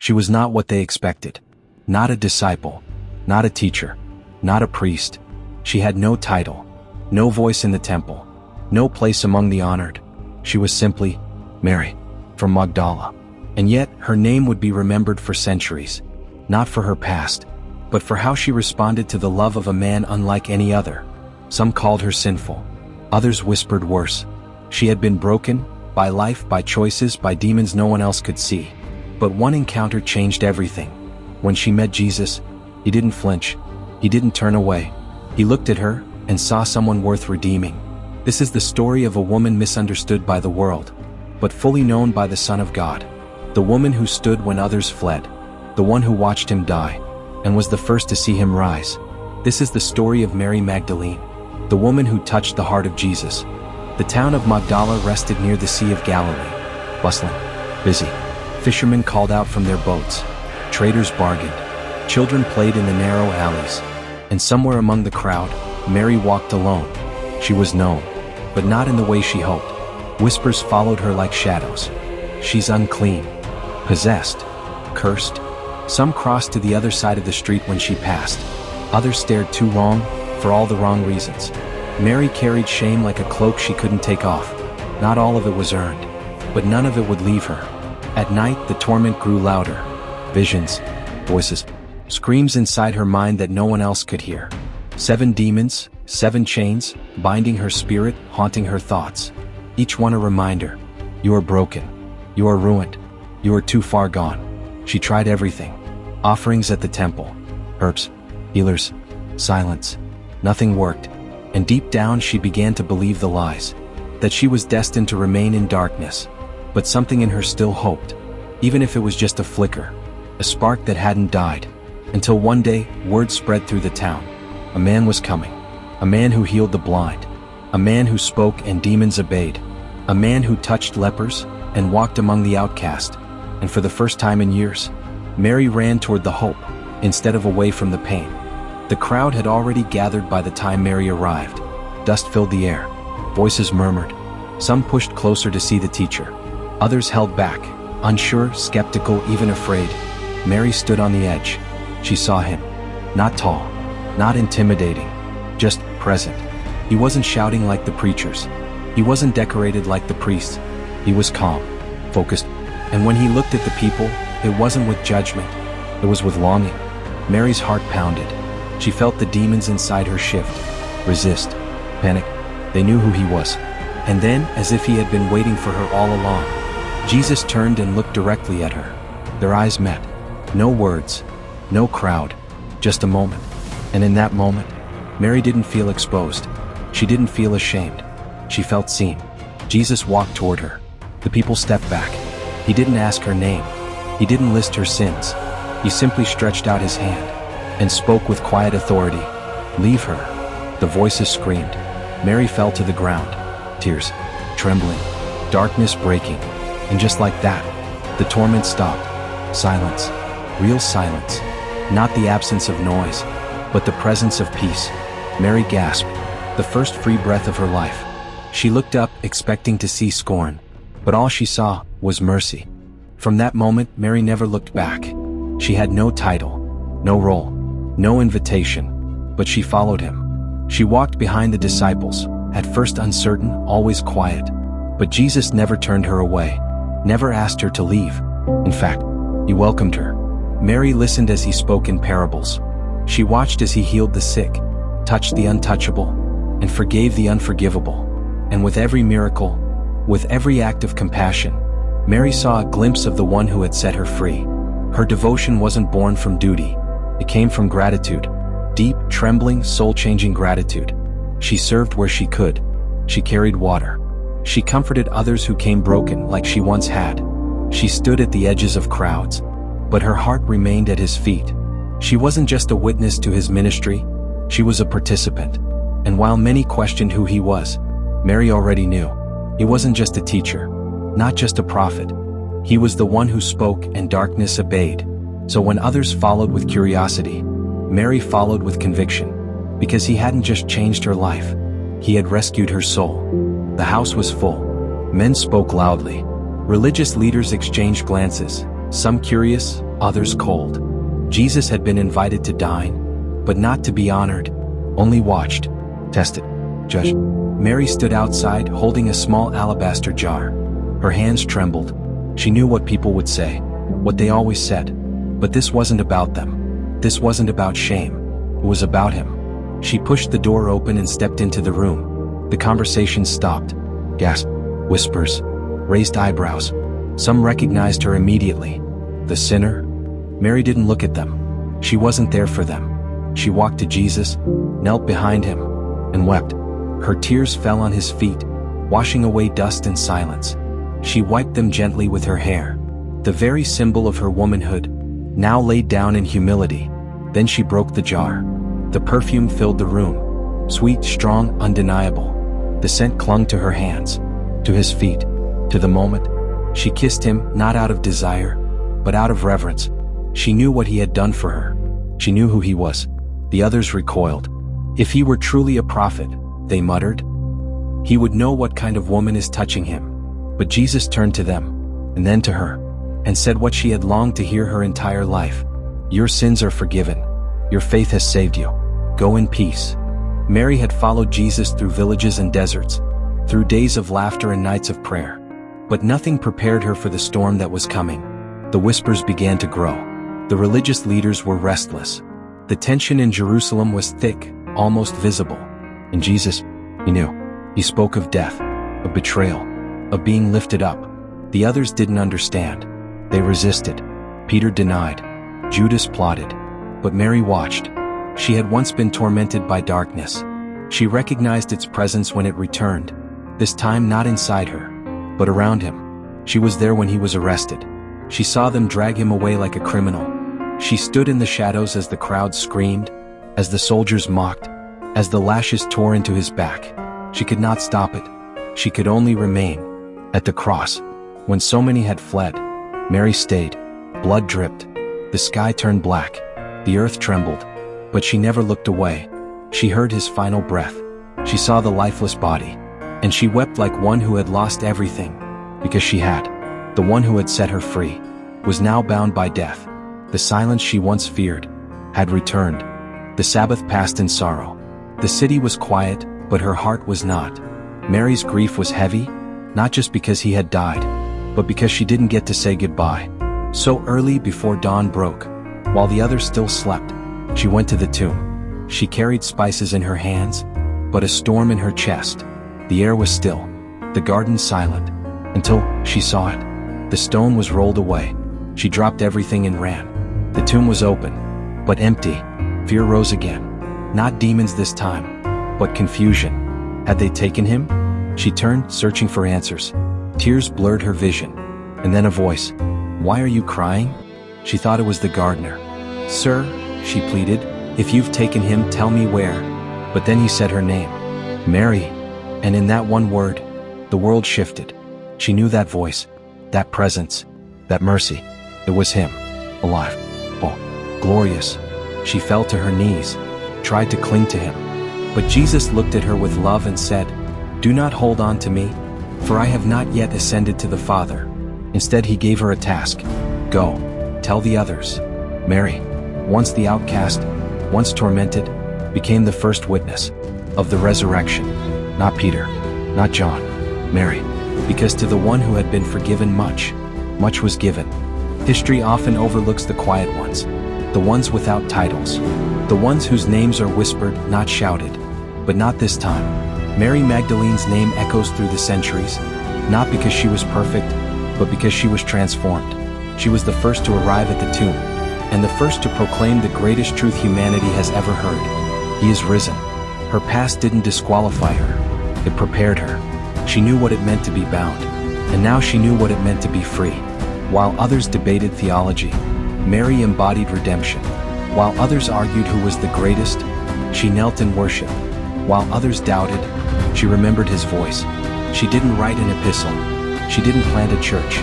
She was not what they expected. Not a disciple. Not a teacher. Not a priest. She had no title. No voice in the temple. No place among the honored. She was simply Mary from Magdala. And yet, her name would be remembered for centuries. Not for her past, but for how she responded to the love of a man unlike any other. Some called her sinful. Others whispered worse. She had been broken, by life, by choices, by demons no one else could see. But one encounter changed everything. When she met Jesus, he didn't flinch. He didn't turn away. He looked at her and saw someone worth redeeming. This is the story of a woman misunderstood by the world, but fully known by the Son of God. The woman who stood when others fled. The one who watched him die, and was the first to see him rise. This is the story of Mary Magdalene, the woman who touched the heart of Jesus. The town of Magdala rested near the Sea of Galilee, bustling, busy. Fishermen called out from their boats. Traders bargained. Children played in the narrow alleys. And somewhere among the crowd, Mary walked alone. She was known, but not in the way she hoped. Whispers followed her like shadows. She's unclean, possessed, cursed. Some crossed to the other side of the street when she passed. Others stared too long, for all the wrong reasons. Mary carried shame like a cloak she couldn't take off. Not all of it was earned, but none of it would leave her. At night, the torment grew louder. Visions, voices, screams inside her mind that no one else could hear. 7 demons, 7 chains, binding her spirit, haunting her thoughts. Each one a reminder. You are broken. You are ruined. You are too far gone. She tried everything. Offerings at the temple. Herbs, healers, silence. Nothing worked. And deep down she began to believe the lies. That she was destined to remain in darkness. But something in her still hoped. Even if it was just a flicker. A spark that hadn't died. Until one day, word spread through the town. A man was coming. A man who healed the blind. A man who spoke and demons obeyed. A man who touched lepers and walked among the outcast. And for the first time in years, Mary ran toward the hope, instead of away from the pain. The crowd had already gathered by the time Mary arrived. Dust filled the air. Voices murmured. Some pushed closer to see the teacher. Others held back, unsure, skeptical, even afraid. Mary stood on the edge. She saw him. Not tall, not intimidating, just present. He wasn't shouting like the preachers. He wasn't decorated like the priests. He was calm, focused. And when he looked at the people, it wasn't with judgment. It was with longing. Mary's heart pounded. She felt the demons inside her shift, resist, panic. They knew who he was. And then, as if he had been waiting for her all along, Jesus turned and looked directly at her. Their eyes met. No words, no crowd, just a moment. And in that moment, Mary didn't feel exposed. She didn't feel ashamed. She felt seen. Jesus walked toward her. The people stepped back. He didn't ask her name. He didn't list her sins. He simply stretched out his hand and spoke with quiet authority. Leave her. The voices screamed. Mary fell to the ground. Tears, trembling, darkness breaking. And just like that, the torment stopped. Silence. Real silence. Not the absence of noise, but the presence of peace. Mary gasped. The first free breath of her life. She looked up, expecting to see scorn, but all she saw was mercy. From that moment, Mary never looked back. She had no title, no role, no invitation, but she followed him. She walked behind the disciples, at first uncertain, always quiet. But Jesus never turned her away, never asked her to leave. In fact, he welcomed her. Mary listened as he spoke in parables. She watched as he healed the sick, touched the untouchable, and forgave the unforgivable. And with every miracle, with every act of compassion, Mary saw a glimpse of the one who had set her free. Her devotion wasn't born from duty. It came from gratitude. Deep, trembling, soul-changing gratitude. She served where she could. She carried water. She comforted others who came broken like she once had. She stood at the edges of crowds, but her heart remained at his feet. She wasn't just a witness to his ministry, she was a participant. And while many questioned who he was, Mary already knew. He wasn't just a teacher, not just a prophet. He was the one who spoke and darkness obeyed. So when others followed with curiosity, Mary followed with conviction, because he hadn't just changed her life, he had rescued her soul. The house was full. Men spoke loudly. Religious leaders exchanged glances, some curious, others cold. Jesus had been invited to dine, but not to be honored, only watched, tested, judged. Mary stood outside holding a small alabaster jar. Her hands trembled. She knew what people would say, what they always said. But this wasn't about them. This wasn't about shame. It was about him. She pushed the door open and stepped into the room. The conversation stopped. Gasp, whispers, raised eyebrows. Some recognized her immediately. The sinner? Mary didn't look at them. She wasn't there for them. She walked to Jesus, knelt behind him, and wept. Her tears fell on his feet, washing away dust and silence. She wiped them gently with her hair, the very symbol of her womanhood, now laid down in humility. Then she broke the jar. The perfume filled the room, sweet, strong, undeniable. The scent clung to her hands, to his feet, to the moment. She kissed him, not out of desire, but out of reverence. She knew what he had done for her. She knew who he was. The others recoiled. If he were truly a prophet, they muttered, he would know what kind of woman is touching him. But Jesus turned to them, and then to her, and said what she had longed to hear her entire life. Your sins are forgiven. Your faith has saved you. Go in peace. Mary had followed Jesus through villages and deserts, through days of laughter and nights of prayer. But nothing prepared her for the storm that was coming. The whispers began to grow. The religious leaders were restless. The tension in Jerusalem was thick, almost visible. And Jesus, he knew. He spoke of death, of betrayal, of being lifted up. The others didn't understand. They resisted. Peter denied. Judas plotted. But Mary watched. She had once been tormented by darkness. She recognized its presence when it returned, this time not inside her, but around him. She was there when he was arrested. She saw them drag him away like a criminal. She stood in the shadows as the crowd screamed, as the soldiers mocked, as the lashes tore into his back. She could not stop it. She could only remain. At the cross, when so many had fled, Mary stayed. Blood dripped. The sky turned black. The earth trembled. But she never looked away. She heard his final breath. She saw the lifeless body. And she wept like one who had lost everything. Because she had. The one who had set her free was now bound by death. The silence she once feared had returned. The Sabbath passed in sorrow. The city was quiet, but her heart was not. Mary's grief was heavy, not just because he had died, but because she didn't get to say goodbye. So early before dawn broke, while the others still slept, she went to the tomb. She carried spices in her hands, but a storm in her chest. The air was still, the garden silent, until she saw it. The stone was rolled away. She dropped everything and ran. The tomb was open, but empty. Fear rose again. Not demons this time, but confusion. Had they taken him? She turned, searching for answers. Tears blurred her vision. And then a voice. Why are you crying? She thought it was the gardener. Sir, she pleaded, if you've taken him, tell me where. But then he said her name. Mary. And in that one word, the world shifted. She knew that voice, that presence, that mercy. It was him, alive, oh, glorious. She fell to her knees, tried to cling to him. But Jesus looked at her with love and said, do not hold on to me, for I have not yet ascended to the Father. Instead he gave her a task. Go, tell the others. Mary, once the outcast, once tormented, became the first witness of the resurrection. Not Peter, not John, Mary. Because to the one who had been forgiven much, much was given. History often overlooks the quiet ones, the ones without titles, the ones whose names are whispered, not shouted. But not this time. Mary Magdalene's name echoes through the centuries, not because she was perfect, but because she was transformed. She was the first to arrive at the tomb, and the first to proclaim the greatest truth humanity has ever heard. He is risen. Her past didn't disqualify her. It prepared her. She knew what it meant to be bound, and now she knew what it meant to be free. While others debated theology, Mary embodied redemption. While others argued who was the greatest, she knelt in worship. While others doubted, she remembered his voice. She didn't write an epistle. She didn't plant a church.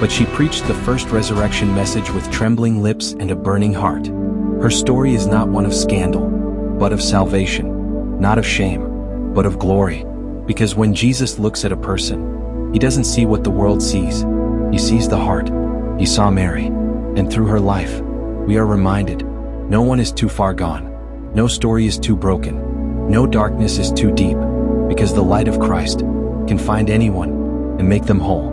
But she preached the first resurrection message with trembling lips and a burning heart. Her story is not one of scandal, but of salvation. Not of shame, but of glory. Because when Jesus looks at a person, he doesn't see what the world sees. He sees the heart. He saw Mary. And through her life, we are reminded, no one is too far gone. No story is too broken. No darkness is too deep, because the light of Christ can find anyone and make them whole.